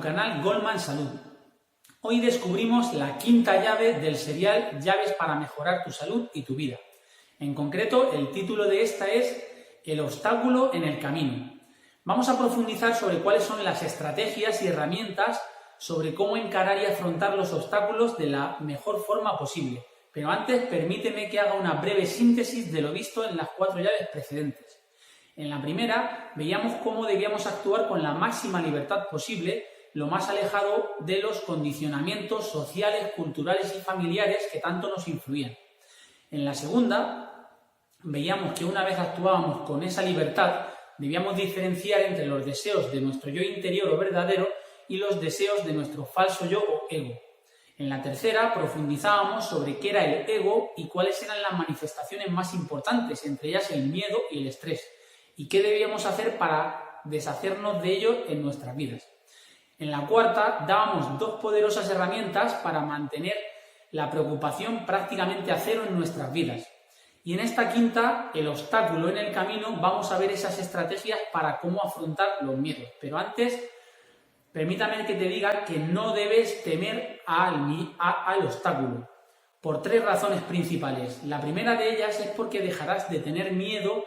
canal Goldman Salud. Hoy descubrimos la quinta llave del serial Llaves para mejorar tu salud y tu vida. En concreto, el título de esta es El obstáculo en el camino. Vamos a profundizar sobre cuáles son las estrategias y herramientas sobre cómo encarar y afrontar los obstáculos de la mejor forma posible. Pero antes, permíteme que haga una breve síntesis de lo visto en las 4 llaves precedentes. En la primera, veíamos cómo debíamos actuar con la máxima libertad posible, lo más alejado de los condicionamientos sociales, culturales y familiares que tanto nos influían. En la segunda, veíamos que una vez actuábamos con esa libertad, debíamos diferenciar entre los deseos de nuestro yo interior o verdadero y los deseos de nuestro falso yo o ego. En la tercera, profundizábamos sobre qué era el ego y cuáles eran las manifestaciones más importantes, entre ellas el miedo y el estrés, y qué debíamos hacer para deshacernos de ello en nuestras vidas. En la cuarta, dábamos 2 poderosas herramientas para mantener la preocupación prácticamente a cero en nuestras vidas. Y en esta quinta, el obstáculo en el camino, vamos a ver esas estrategias para cómo afrontar los miedos. Pero antes, permítame que te diga que no debes temer al obstáculo, por 3 razones principales. La primera de ellas es porque dejarás de tener miedo,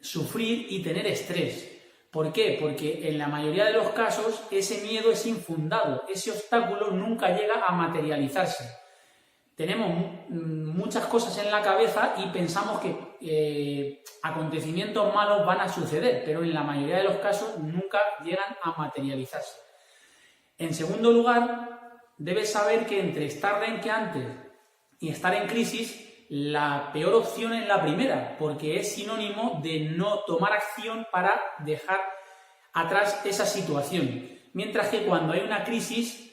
sufrir y tener estrés. ¿Por qué? Porque en la mayoría de los casos ese miedo es infundado, ese obstáculo nunca llega a materializarse. Tenemos muchas cosas en la cabeza y pensamos que acontecimientos malos van a suceder, pero en la mayoría de los casos nunca llegan a materializarse. En segundo lugar, debes saber que entre estar renqueante y estar en crisis, la peor opción es la primera, porque es sinónimo de no tomar acción para dejar atrás esa situación. Mientras que cuando hay una crisis,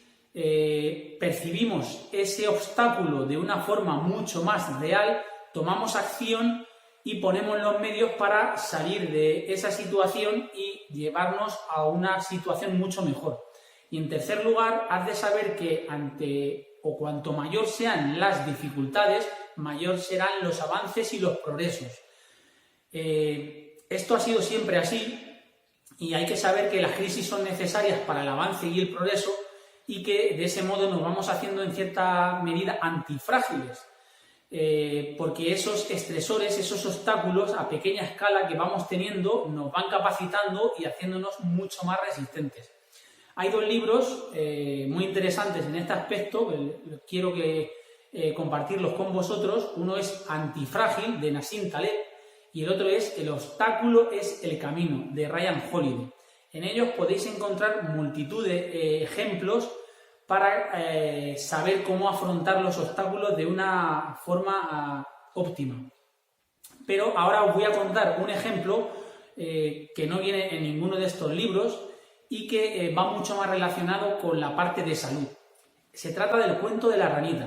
percibimos ese obstáculo de una forma mucho más real, tomamos acción y ponemos los medios para salir de esa situación y llevarnos a una situación mucho mejor. Y en tercer lugar, has de saber que cuanto mayor sean las dificultades, mayor serán los avances y los progresos. Esto ha sido siempre así y hay que saber que las crisis son necesarias para el avance y el progreso y que de ese modo nos vamos haciendo en cierta medida antifrágiles, porque esos estresores, esos obstáculos a pequeña escala que vamos teniendo nos van capacitando y haciéndonos mucho más resistentes. Hay 2 libros muy interesantes en este aspecto, quiero compartirlos con vosotros. Uno es Antifrágil, de Nassim Taleb, y el otro es El obstáculo es el camino, de Ryan Holiday. En ellos podéis encontrar multitud de ejemplos para saber cómo afrontar los obstáculos de una forma óptima. Pero ahora os voy a contar un ejemplo que no viene en ninguno de estos libros y que va mucho más relacionado con la parte de salud. Se trata del cuento de la ranita.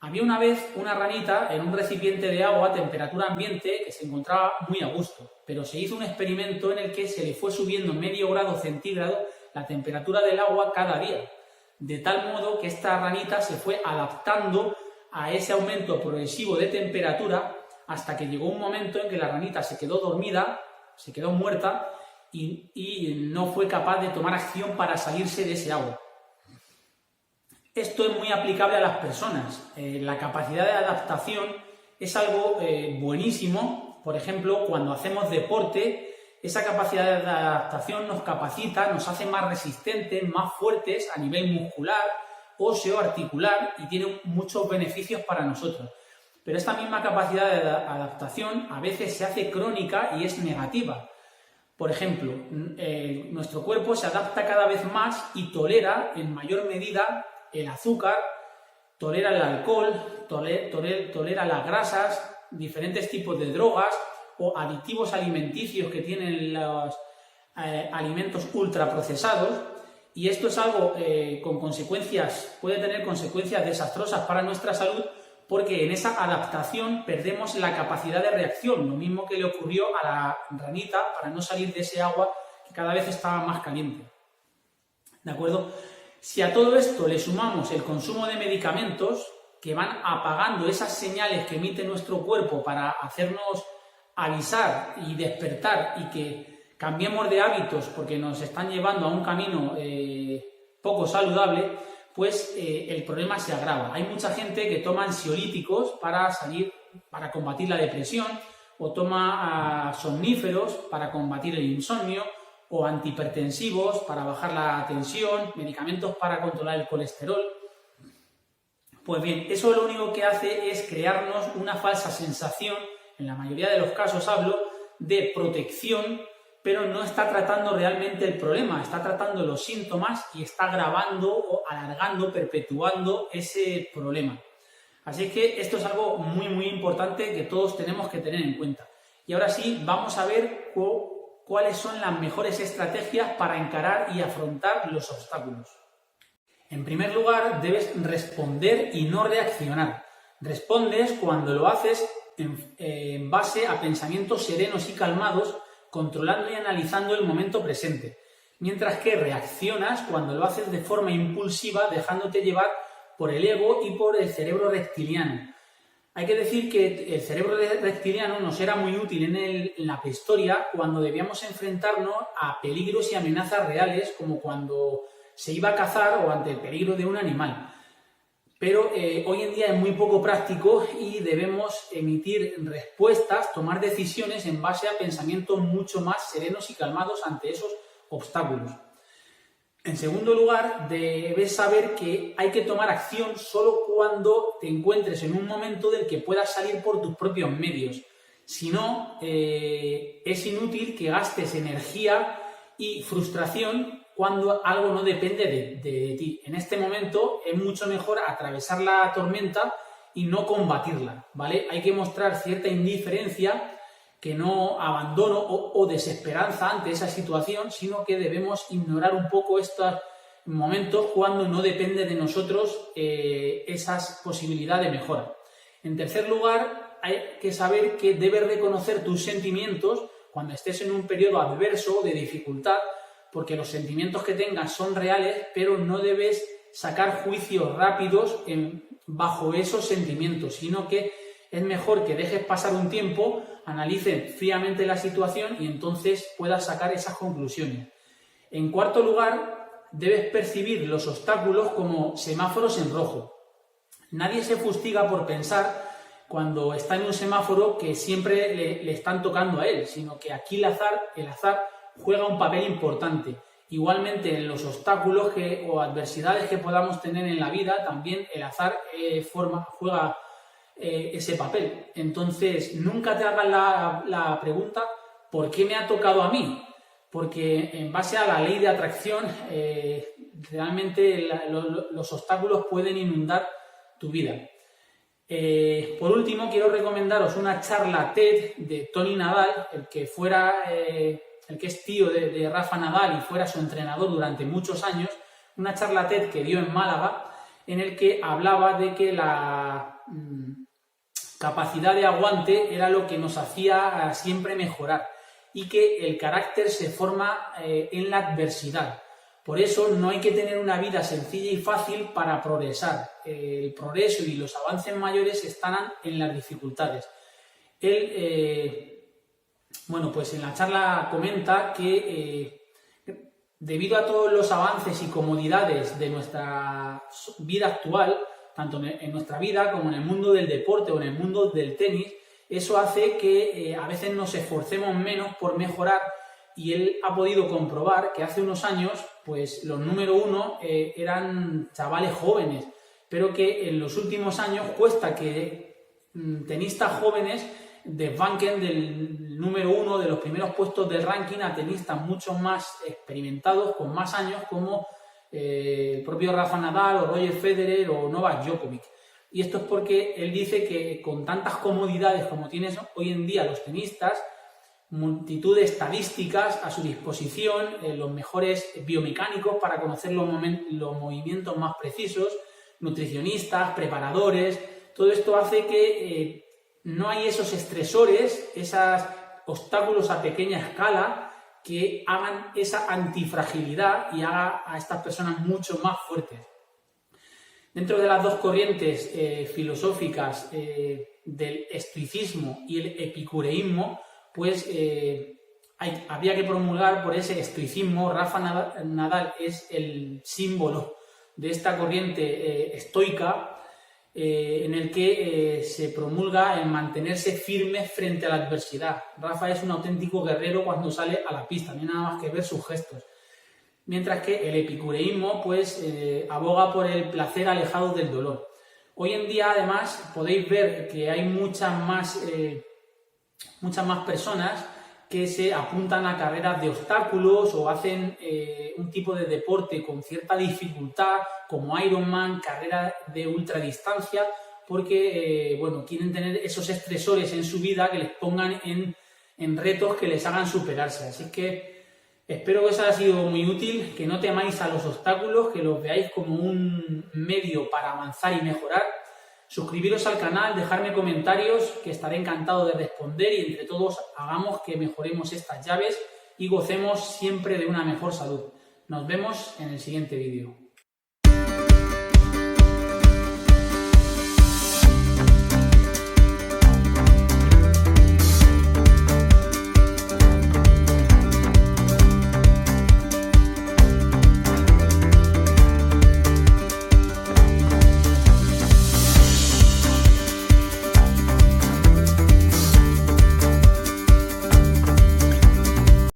Había una vez una ranita en un recipiente de agua a temperatura ambiente que se encontraba muy a gusto, pero se hizo un experimento en el que se le fue subiendo medio grado centígrado la temperatura del agua cada día, de tal modo que esta ranita se fue adaptando a ese aumento progresivo de temperatura hasta que llegó un momento en que la ranita se quedó dormida, se quedó muerta y no fue capaz de tomar acción para salirse de ese agua. Esto es muy aplicable a las personas. La capacidad de adaptación es algo buenísimo. Por ejemplo, cuando hacemos deporte, esa capacidad de adaptación nos capacita, nos hace más resistentes, más fuertes a nivel muscular, óseo, articular y tiene muchos beneficios para nosotros. Pero esta misma capacidad de adaptación a veces se hace crónica y es negativa. Por ejemplo, nuestro cuerpo se adapta cada vez más y tolera en mayor medida el azúcar, tolera el alcohol, tolera las grasas, diferentes tipos de drogas o aditivos alimenticios que tienen los alimentos ultraprocesados, y esto es algo con consecuencias, puede tener consecuencias desastrosas para nuestra salud, porque en esa adaptación perdemos la capacidad de reacción, lo mismo que le ocurrió a la ranita para no salir de ese agua que cada vez estaba más caliente. ¿De acuerdo? Si a todo esto le sumamos el consumo de medicamentos que van apagando esas señales que emite nuestro cuerpo para hacernos avisar y despertar y que cambiemos de hábitos porque nos están llevando a un camino poco saludable, pues el problema se agrava. Hay mucha gente que toma ansiolíticos para combatir la depresión, o toma somníferos para combatir el insomnio, o antihipertensivos para bajar la tensión, medicamentos para controlar el colesterol. Pues bien, eso lo único que hace es crearnos una falsa sensación, en la mayoría de los casos hablo, de protección, pero no está tratando realmente el problema, está tratando los síntomas y está agravando o alargando, perpetuando ese problema. Así que esto es algo muy, muy importante que todos tenemos que tener en cuenta. Y ahora sí, vamos a ver cuáles son las mejores estrategias para encarar y afrontar los obstáculos. En primer lugar, debes responder y no reaccionar. Respondes cuando lo haces en base a pensamientos serenos y calmados, controlando y analizando el momento presente, mientras que reaccionas cuando lo haces de forma impulsiva, dejándote llevar por el ego y por el cerebro reptiliano. Hay que decir que el cerebro reptiliano nos era muy útil en la prehistoria, cuando debíamos enfrentarnos a peligros y amenazas reales, como cuando se iba a cazar o ante el peligro de un animal. Pero hoy en día es muy poco práctico y debemos emitir respuestas, tomar decisiones en base a pensamientos mucho más serenos y calmados ante esos obstáculos. En segundo lugar, debes saber que hay que tomar acción solo cuando te encuentres en un momento del que puedas salir por tus propios medios. Si no, es inútil que gastes energía y frustración cuando algo no depende de ti. En este momento es mucho mejor atravesar la tormenta y no combatirla, ¿vale? Hay que mostrar cierta indiferencia, que no abandono o desesperanza ante esa situación, sino que debemos ignorar un poco estos momentos cuando no depende de nosotros esas posibilidades de mejora. En tercer lugar, hay que saber que debes reconocer tus sentimientos cuando estés en un periodo adverso de dificultad, porque los sentimientos que tengas son reales, pero no debes sacar juicios rápidos bajo esos sentimientos, sino que es mejor que dejes pasar un tiempo, analices fríamente la situación y entonces puedas sacar esas conclusiones. En cuarto lugar, debes percibir los obstáculos como semáforos en rojo. Nadie se fustiga por pensar, cuando está en un semáforo, que siempre le están tocando a él, sino que aquí el azar juega un papel importante. Igualmente, en los obstáculos o adversidades que podamos tener en la vida, también el azar juega ese papel. Entonces, nunca te hagas la pregunta ¿por qué me ha tocado a mí? Porque en base a la ley de atracción, realmente los obstáculos pueden inundar tu vida. Por último, quiero recomendaros una charla TED de Tony Nadal, el que es tío de Rafa Nadal y fuera su entrenador durante muchos años, una charla TED que dio en Málaga, en el que hablaba de que la capacidad de aguante era lo que nos hacía siempre mejorar y que el carácter se forma en la adversidad. Por eso no hay que tener una vida sencilla y fácil para progresar. El progreso y los avances mayores están en las dificultades. Pues en la charla comenta que debido a todos los avances y comodidades de nuestra vida actual, tanto en nuestra vida como en el mundo del deporte o en el mundo del tenis, eso hace que a veces nos esforcemos menos por mejorar, y él ha podido comprobar que hace unos años pues los número uno eran chavales jóvenes, pero que en los últimos años cuesta que tenistas jóvenes desbanquen del número uno, de los primeros puestos del ranking, a tenistas mucho más experimentados, con más años, como el propio Rafa Nadal o Roger Federer o Novak Djokovic. Y esto es porque él dice que con tantas comodidades como tienen hoy en día los tenistas, multitud de estadísticas a su disposición, los mejores biomecánicos para conocer los movimientos más precisos, nutricionistas, preparadores, todo esto hace que no hay esos estresores, esos obstáculos a pequeña escala que hagan esa antifragilidad y haga a estas personas mucho más fuertes. Dentro de las dos corrientes filosóficas del estoicismo y el epicureísmo, pues había que promulgar por ese estoicismo. Rafa Nadal es el símbolo de esta corriente estoica, en el que se promulga en mantenerse firme frente a la adversidad. Rafa es un auténtico guerrero cuando sale a la pista, no hay nada más que ver sus gestos. Mientras que el epicureísmo pues aboga por el placer alejado del dolor. Hoy en día, además, podéis ver que hay muchas más personas que se apuntan a carreras de obstáculos o hacen un tipo de deporte con cierta dificultad, como Ironman, carreras de ultradistancia, porque quieren tener esos estresores en su vida que les pongan en retos que les hagan superarse. Así que espero que os haya sido muy útil, que no temáis a los obstáculos, que los veáis como un medio para avanzar y mejorar. Suscribiros al canal, dejarme comentarios, que estaré encantado de responder, y entre todos hagamos que mejoremos estas llaves y gocemos siempre de una mejor salud. Nos vemos en el siguiente vídeo.